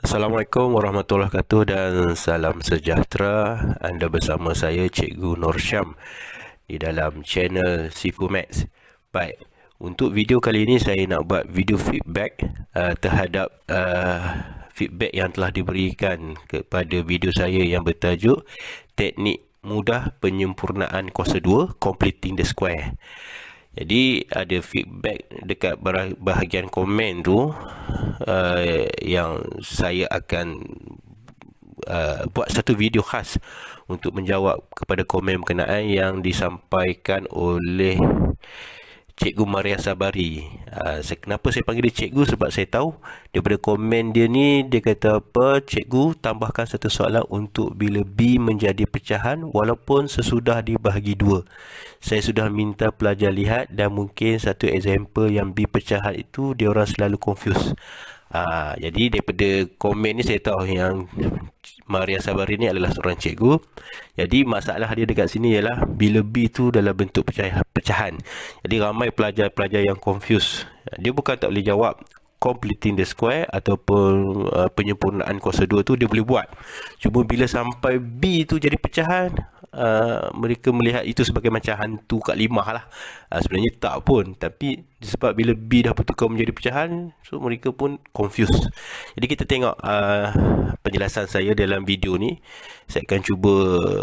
Assalamualaikum warahmatullahi wabarakatuh dan salam sejahtera. Anda bersama saya Cikgu Nur Syam di dalam channel Sifu Maths. Baik, untuk video kali ini saya nak buat video feedback terhadap feedback yang telah diberikan kepada video saya yang bertajuk Teknik Mudah Penyempurnaan Kuasa 2 Completing the Square. Jadi ada feedback dekat bahagian komen tu yang saya akan buat satu video khas untuk menjawab kepada komen berkenaan yang disampaikan oleh Cikgu Maria Sabari. Kenapa saya panggil dia cikgu? Sebab saya tahu daripada komen dia ni, dia kata apa, cikgu tambahkan satu soalan untuk bila B menjadi pecahan walaupun sesudah dibahagi dua. Saya sudah minta pelajar lihat dan mungkin satu example yang B pecahan itu dia orang selalu confuse. Jadi daripada komen ni saya tahu yang Maria Sabari ni adalah seorang cikgu. Jadi masalah dia dekat sini ialah bila B tu dalam bentuk pecahan. Jadi ramai pelajar-pelajar yang confuse. Dia bukan tak boleh jawab completing the square ataupun penyempurnaan kuasa 2 tu dia boleh buat. Cuma bila sampai B tu jadi pecahan, mereka melihat itu sebagai macam hantu kat limah lah. Sebenarnya tak pun, tapi sebab bila B dah bertukar menjadi pecahan, so mereka pun confused. Jadi kita tengok penjelasan saya dalam video ni. Saya akan cuba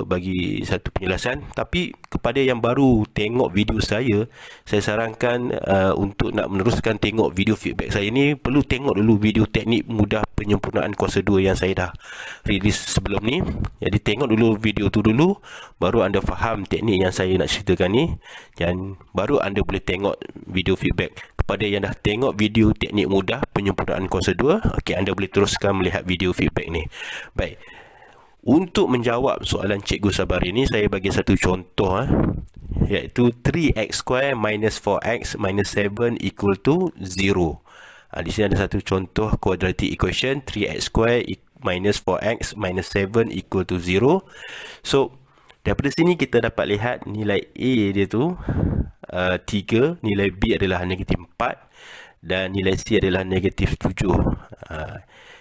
bagi satu penjelasan, tapi kepada yang baru tengok video saya sarankan untuk nak meneruskan tengok video feedback saya ni, perlu tengok dulu video teknik mudah penyempurnaan kuasa 2 yang saya dah release sebelum ni. Jadi tengok dulu video tu dulu, baru anda faham teknik yang saya nak ceritakan ni, dan baru anda boleh tengok video feedback. Kepada yang dah tengok video teknik mudah penyempurnaan kuasa 2, okey, anda boleh teruskan melihat video feedback ni. Baik, untuk menjawab soalan Cikgu Sabari ni, saya bagi satu contoh iaitu 3x² minus 4x minus 7 equal to 0. Di sini ada satu contoh quadratic equation, 3x² minus 4x minus 7 equal to 0. So daripada sini kita dapat lihat nilai A dia tu 3, nilai B adalah negatif 4 dan nilai C adalah negatif 7.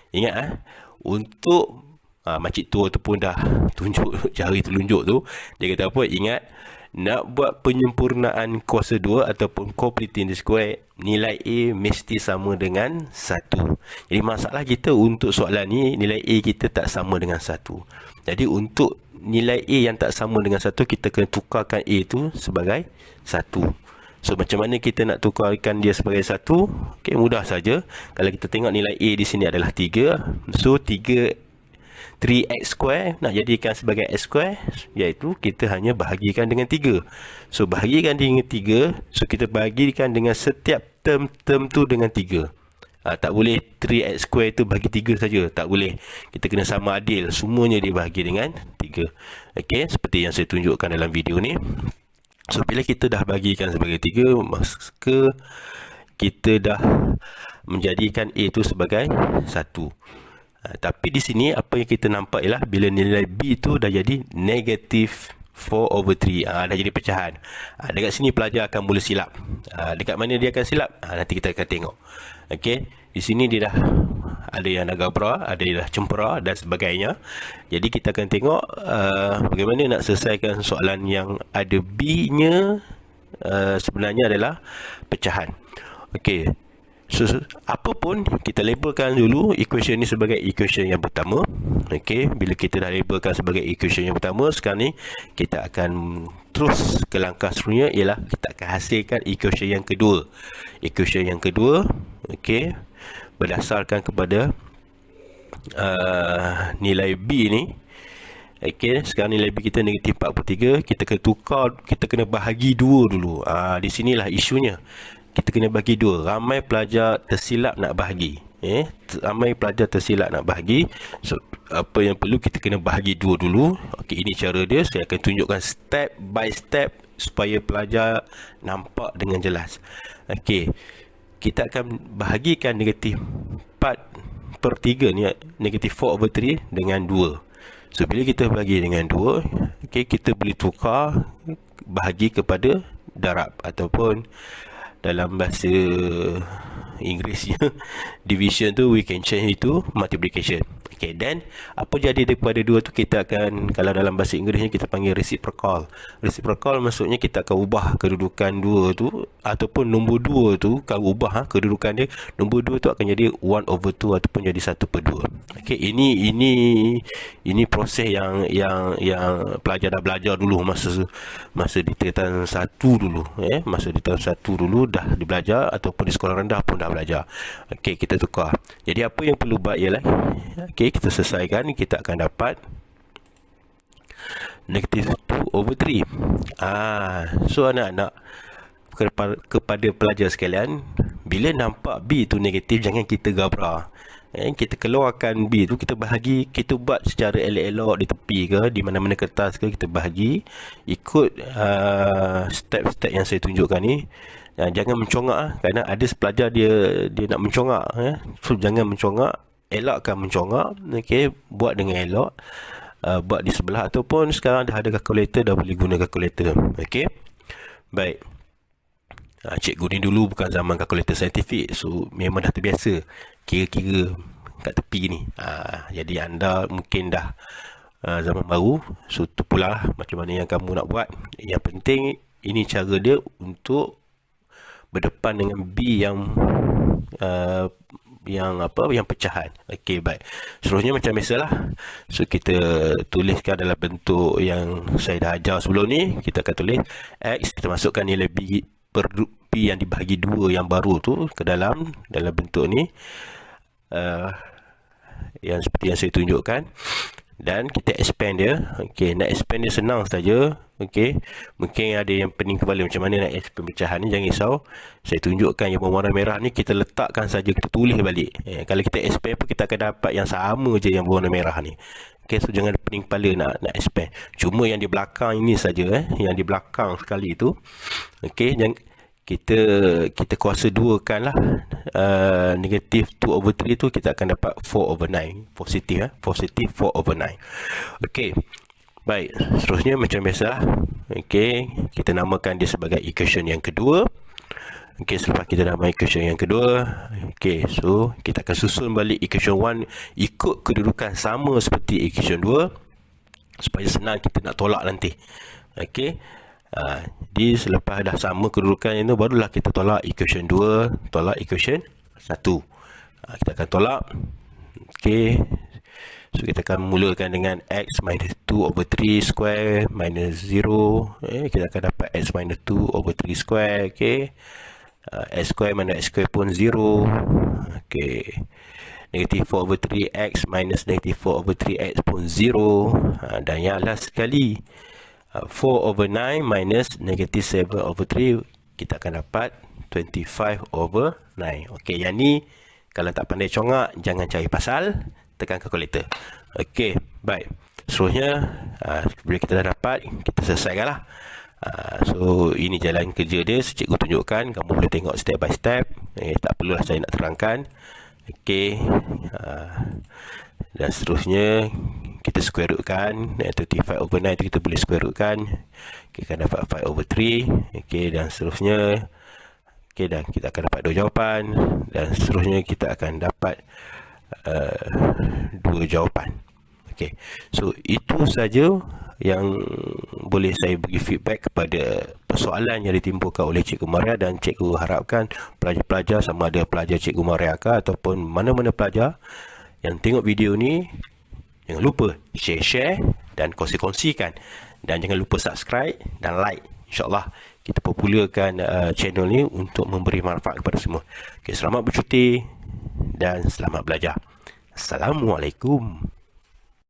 Ingat untuk makcik tua tu pun dah tunjuk jari telunjuk tu, dia kata apa, ingat nak buat penyempurnaan kuasa 2 ataupun completing the square, nilai A mesti sama dengan 1. Jadi masalah kita untuk soalan ni, nilai A kita tak sama dengan 1. Jadi untuk nilai A yang tak sama dengan 1, kita kena tukarkan A tu sebagai 1. So macam mana kita nak tukarkan dia sebagai 1? Okay, mudah saja. Kalau kita tengok nilai A di sini adalah 3. So 3x² nak jadikan sebagai x², iaitu kita hanya bahagikan dengan 3. So bahagikan dengan 3, so kita bahagikan dengan setiap term tu dengan 3. Tak boleh 3x² tu bagi 3 saja, tak boleh. Kita kena sama adil, semuanya dibahagi dengan 3. Okey, seperti yang saya tunjukkan dalam video ni. So bila kita dah bahagikan sebagai 3, maka kita dah menjadikan A tu sebagai 1. Tapi di sini apa yang kita nampak ialah bila nilai B tu dah jadi negatif 4/3, dah jadi pecahan. Dekat sini pelajar akan mula silap. Dekat mana dia akan silap? Nanti kita akan tengok. Okey, di sini dia dah ada yang dah gabra, ada yang dah cempera dan sebagainya. Jadi kita akan tengok bagaimana nak selesaikan soalan yang ada B-nya sebenarnya adalah pecahan. Okey. So, apa pun kita labelkan dulu equation ni sebagai equation yang pertama. Okey, bila kita dah labelkan sebagai equation yang pertama, sekarang ni kita akan terus ke langkah seterusnya, ialah kita akan hasilkan equation yang kedua. Equation yang kedua, okey, berdasarkan kepada nilai B ni. Okey, sekarang nilai B kita negatif 43, kita kena tukar, kita kena bahagi 2 dulu. Di sinilah isunya. Kita kena bagi 2. Ramai pelajar tersilap nak bahagi. Ramai pelajar tersilap nak bahagi. So, apa yang perlu, kita kena bahagi 2 dulu. Okey, ini cara dia. Saya akan tunjukkan step by step supaya pelajar nampak dengan jelas. Okey, kita akan bahagikan negatif 4/3 ni, negatif 4/3 dengan 2. So, bila kita bahagi dengan 2, okey, kita boleh tukar bahagi kepada darab ataupun dalam bahasa Inggerisnya division tu we can change itu multiplication. Okay, then apa jadi daripada dua tu kita akan, kalau dalam bahasa Inggerisnya kita panggil reciprocal. Reciprocal maksudnya kita akan ubah kedudukan dua tu, ataupun nombor dua tu kalau ubah kedudukan dia, nombor dua tu akan jadi 1/2 ataupun jadi 1/2. Okay, ini proses yang pelajar dah belajar dulu masa di tingkatan 1 dulu, masa di tingkatan 1 dulu dah dibelajar, ataupun di sekolah rendah pun dah belajar. Okey, kita tukar. Jadi apa yang perlu buat ialah, okey, kita selesaikan, kita akan dapat -2/3. So anak-anak, kepada pelajar sekalian, bila nampak B tu negatif, jangan kita gabra. Kita keluarkan B tu, kita bahagi, kita buat secara elok-elok di tepi ke, di mana-mana kertas ke, kita bahagi ikut step-step yang saya tunjukkan ni. Jangan mencongak, kerana ada pelajar dia nak mencongak. So jangan mencongak, elakkan mencongak. Okey, buat dengan elok, buat di sebelah, ataupun sekarang dah ada kalkulator, dah boleh guna kalkulator. Okey, baik. Cikgu ni dulu bukan zaman kalkulator saintifik, so memang dah terbiasa kira-kira kat tepi ni. Jadi anda mungkin dah zaman baru, so tu pula macam mana yang kamu nak buat. Yang penting ini cara dia untuk berdepan dengan B yang pecahan. Okey, baik. Seterusnya macam biasalah. So kita tuliskan dalam bentuk yang saya dah ajar sebelum ni. Kita akan tulis X, kita masukkan nilai B per B yang dibahagi 2 yang baru tu ke dalam bentuk ni, yang seperti yang saya tunjukkan, dan kita expand dia. Okey, nak expand dia senang saja. Okey, mungkin ada yang pening kepala macam mana nak expand pecahan ni, jangan risau. Saya tunjukkan yang berwarna merah ni, kita letakkan saja, kita tulis balik. Kalau kita expand pun kita akan dapat yang sama je yang berwarna merah ni. Okey, so jangan pening kepala nak expand. Cuma yang di belakang ini saja, yang di belakang sekali tu. Okey, kita kuasa 2 kan lah, negatif 2/3 tu kita akan dapat 4/9 positif, positif 4/9. Okey, baik. Seterusnya macam biasa lah. Okey, kita namakan dia sebagai equation yang kedua. Okey, selepas kita nama equation yang kedua, okey, so kita akan susun balik equation 1 ikut kedudukan sama seperti equation 2 supaya senang kita nak tolak nanti. Okey, jadi selepas dah sama kedudukan itu, barulah kita tolak equation 2, tolak equation 1. Kita akan tolak. Okey, so kita akan mulakan dengan X minus 2/3 square minus 0. Kita akan dapat X minus 2/3 square. Okey, X square minus X square pun 0. Okey, negatif 4/3 X minus negatif 4/3 X pun 0. Dan yang last sekali, 4/9 minus negatif 7/3, kita akan dapat 25/9. Okey, yang ni kalau tak pandai congak, jangan cari pasal, tekan kalkulator. Okey, baik. Seterusnya, bila kita dah dapat, kita selesaikan lah. So ini jalan kerja dia, cikgu tunjukkan, kamu boleh tengok step by step. Tak perlulah saya nak terangkan. Okey, dan seterusnya kita square rootkan, 25/9 tu kita boleh square rootkan, kita akan dapat 5/3. Okey, dan seterusnya. Okey, dan kita akan dapat 2 jawapan, dan seterusnya kita akan dapat 2 jawapan. Okey, so itu saja yang boleh saya bagi feedback kepada persoalan yang ditimbulkan oleh Cikgu Maria, dan cikgu harapkan pelajar-pelajar, sama ada pelajar Cikgu Maria ataupun mana-mana pelajar yang tengok video ni, jangan lupa share dan kongsi-kongsikan, dan jangan lupa subscribe dan like. InsyaAllah kita popularkan channel ni untuk memberi manfaat kepada semua. Okay, selamat bercuti dan selamat belajar. Assalamualaikum.